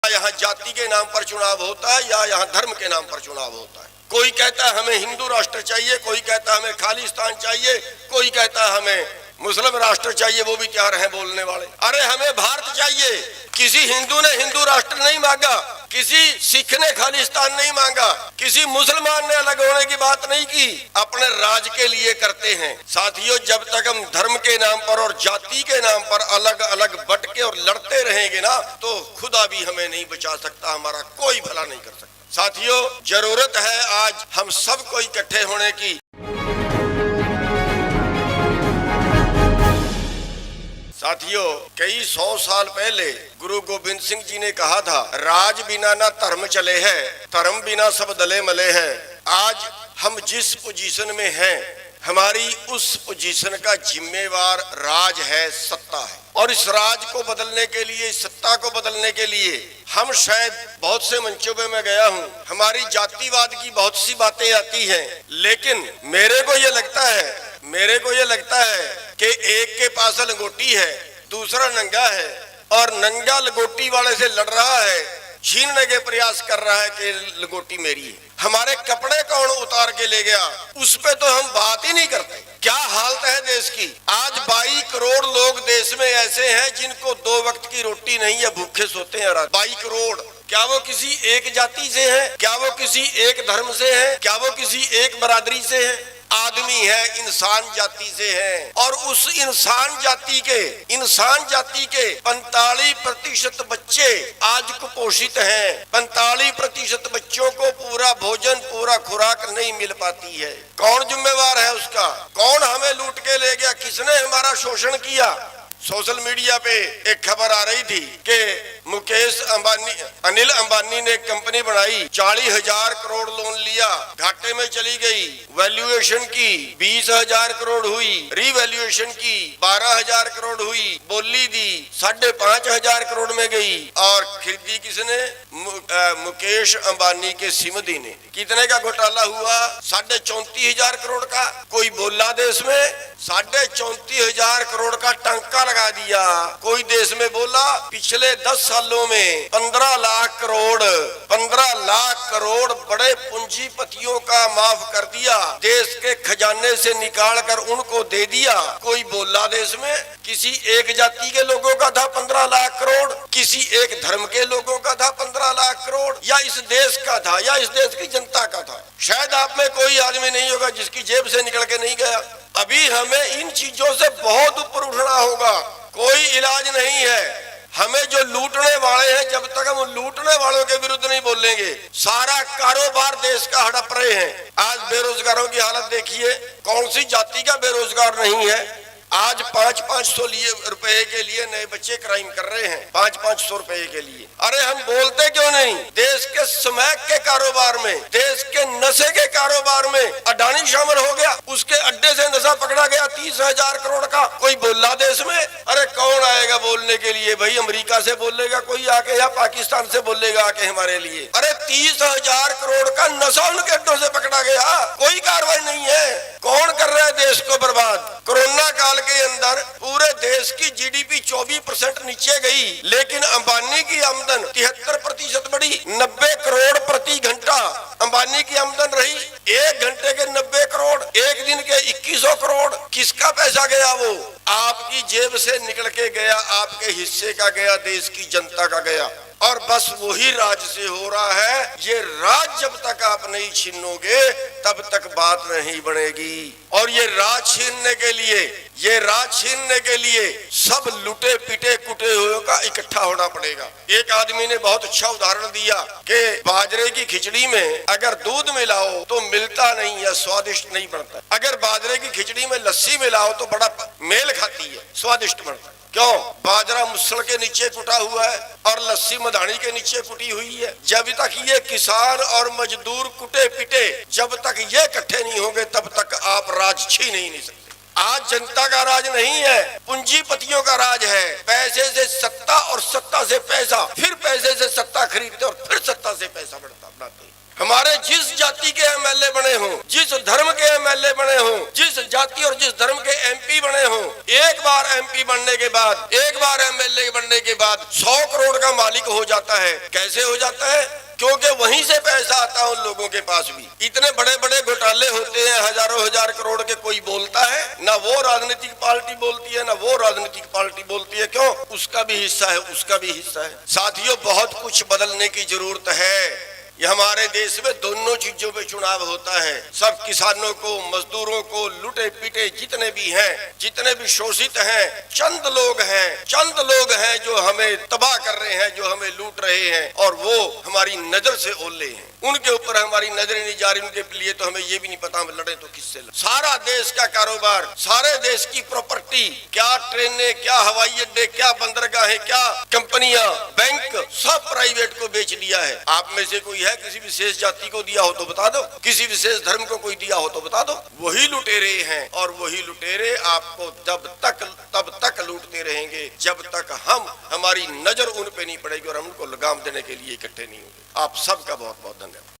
यहाँ जाति के नाम पर चुनाव होता है या यहाँ धर्म के नाम पर चुनाव होता है। कोई कहता है हमें हिंदू राष्ट्र चाहिए, कोई कहता है हमें खालिस्तान चाहिए, कोई कहता है हमें मुस्लिम राष्ट्र चाहिए। वो भी क्या रहे बोलने वाले। अरे हमें भारत चाहिए। किसी हिंदू ने हिंदू राष्ट्र नहीं मांगा, किसी सिख ने खालिस्तान नहीं मांगा, किसी मुसलमान ने अलग होने की बात नहीं की। अपने राज के लिए करते हैं। साथियों, जब तक हम धर्म के नाम पर और जाति के नाम पर अलग अलग बटके और लड़ते रहेंगे ना, तो खुदा भी हमें नहीं बचा सकता, हमारा कोई भला नहीं कर सकता। साथियों, जरूरत है आज हम सबको इकट्ठे होने की। साथियों, कई 100 साल पहले गुरु गोविंद सिंह जी ने कहा था, राज बिना ना धर्म चले है, धर्म बिना सब दले मले है। आज हम जिस पोजीशन में हैं, हमारी उस पोजीशन का जिम्मेवार राज है, सत्ता है। और इस राज को बदलने के लिए, इस सत्ता को बदलने के लिए हम शायद बहुत से मंचों पे मैं गया हूँ, हमारी जातिवाद की बहुत सी बातें आती हैं, लेकिन मेरे को ये लगता है कि एक के पास लंगोटी है, दूसरा नंगा है, और नंगा लंगोटी वाले से लड़ रहा है, छीनने के प्रयास कर रहा है कि लंगोटी मेरी है। हमारे कपड़े कौन उतार के ले गया, उस पे तो हम बात ही नहीं करते। क्या हालत है देश की। आज 22 करोड़ लोग देश में ऐसे हैं जिनको 2 वक्त की रोटी नहीं है, भूखे सोते हैं। 22 करोड़। क्या वो किसी एक जाति से है? क्या वो किसी एक धर्म से है? क्या वो किसी एक बरादरी से है? आदमी है, इंसान जाति से है। और उस इंसान जाति के 45% बच्चे आज कुपोषित हैं। 45% बच्चों को पूरा भोजन, पूरा खुराक नहीं मिल पाती है। कौन जिम्मेवार है उसका? कौन हमें लूट के ले गया? किसने हमारा शोषण किया? सोशल मीडिया पे एक खबर आ रही थी कि अनिल अंबानी ने कंपनी बनाई, 40,000 करोड़ लोन लिया, घाटे में चली गई। वैल्यूएशन की 20,000 करोड़ हुई, रीवैल्यूएशन की 12,000 करोड़ हुई, बोली दी 5,500 करोड़ में गई। और खरीदी किसने? मुकेश अंबानी के सिमधी ने। कितने का घोटाला हुआ? 34,500 करोड़ का। कोई बोला देश में? 34,500 करोड़ का टंका लगा दिया। कोई देश में बोला? पिछले 10 सालों में 15 लाख करोड़ बड़े पूंजीपतियों का माफ कर दिया, देश के खजाने से निकाल कर उनको दे दिया। कोई बोला देश में? किसी एक जाति के लोगों का था 15 लाख करोड़, किसी एक धर्म के लोगों का था 15 लाख करोड़, या इस देश का था, या इस देश की जनता का था? शायद आप में कोई आदमी नहीं होगा जिसकी जेब से निकल के नहीं गया। अभी हमें इन चीजों से बहुत ऊपर उठना होगा। कोई इलाज नहीं है। हमें जो लूटने वाले हैं, जब तक हम लूटने वालों के विरुद्ध नहीं बोलेंगे, सारा कारोबार देश का हड़प रहे हैं। आज बेरोजगारों की हालत देखिए, कौन सी जाति का बेरोजगार नहीं है। आज 500-500 रुपए के लिए नए बच्चे क्राइम कर रहे हैं, 500-500 रुपए के लिए। अरे हम बोलते क्यों नहीं? देश के स्मैक के कारोबार में, देश के नशे के कारोबार में अडानी शामिल हो गया, उसके अड्डे से नशा पकड़ा गया 30,000 करोड़ का। कोई बोला देश में? अरे कौन आएगा बोलने के लिए भाई? अमेरिका से बोलेगा कोई आके, या पाकिस्तान से बोलेगा आके हमारे लिए? अरे 30,000 करोड़ का नशा उनके अड्डों से पकड़ा गया, कोई कार्रवाई नहीं है। कौन कर रहा है देश को बर्बाद? कोरोना काल के अंदर पूरे देश की जीडीपी 24% नीचे गई, लेकिन अंबानी की आमदन 73% बढ़ी। 90 करोड़ प्रति घंटा अंबानी की आमदन रही। 1 घंटे के 90 करोड़, एक दिन के 2100 करोड़। किसका पैसा गया? वो आपकी जेब से निकल के गया, आपके हिस्से का गया, देश की जनता का गया। और बस वही राज से हो रहा है। ये राज जब तक आप नहीं छीनोगे, तब तक बात नहीं बनेगी। और ये राज छीनने के लिए सब लुटे पिटे कुटे हुए का इकट्ठा होना पड़ेगा। एक आदमी ने बहुत अच्छा उदाहरण दिया कि बाजरे की खिचड़ी में अगर दूध मिलाओ तो मिलता नहीं है, स्वादिष्ट नहीं बनता। अगर बाजरे की खिचड़ी में लस्सी मिलाओ तो बड़ा मेल खाती है, स्वादिष्ट बनता है। क्यों? बाजरा मुसल के नीचे कुटा हुआ है और लस्सी मधानी के नीचे कुटी हुई है। जब तक ये किसान और मजदूर कुटे पिटे, जब तक ये इकट्ठे नहीं होंगे, तब तक आप राज छीन ही नहीं सकते। आज जनता का राज नहीं है, पूंजीपतियों का राज है। पैसे से सत्ता और सत्ता से पैसा, फिर पैसे से सत्ता खरीदते और फिर सत्ता से पैसा बनाते। हमारे जिस जाति के एमएलए बने हों, जिस धर्म के एमएलए बने हों, जिस जाति और जिस धर्म के एमपी बने हों, एक बार एमपी बनने के बाद, एक बार एमएलए बनने के बाद 100 करोड़ का मालिक हो जाता है। कैसे हो जाता है? क्योंकि वहीं से पैसा आता है उन लोगों के पास भी। इतने बड़े बड़े घोटाले होते हैं, हजारों हजार करोड़ के, कोई बोलता है? ना वो राजनीतिक पार्टी बोलती है, ना वो राजनीतिक पार्टी बोलती है। क्यों? उसका भी हिस्सा है, उसका भी हिस्सा है। साथियों, बहुत कुछ बदलने की जरूरत है। ये हमारे देश में दोनों चीजों पे चुनाव होता है। सब किसानों को, मजदूरों को, लुटे पीटे जितने भी हैं, जितने भी शोषित हैं, चंद लोग हैं जो हमें तबाह कर रहे हैं, जो हमें लूट रहे हैं, और वो हमारी नजर से ओले हैं। उनके ऊपर हमारी नजरें नहीं जा रही। उनके लिए तो हमें ये भी नहीं पता हम लड़े तो किससे लड़े। सारा देश का कारोबार, सारे देश की प्रॉपर्टी, क्या ट्रेनें, क्या हवाई अड्डे, क्या बंदरगाहें, क्या कंपनियां, बैंक, सब प्राइवेट को बेच दिया है। आप में से कोई है किसी विशेष जाति को दिया हो तो बता दो, किसी विशेष धर्म को कोई दिया हो तो बता दो। वही लुटेरे हैं, और वही लुटेरे आपको तब तक लूटते रहेंगे जब तक हमारी नजर उन पे नहीं पड़ेगी और हम उनको लगाम देने के लिए इकट्ठे नहीं होंगे। आप सबका बहुत बहुत धन्यवाद।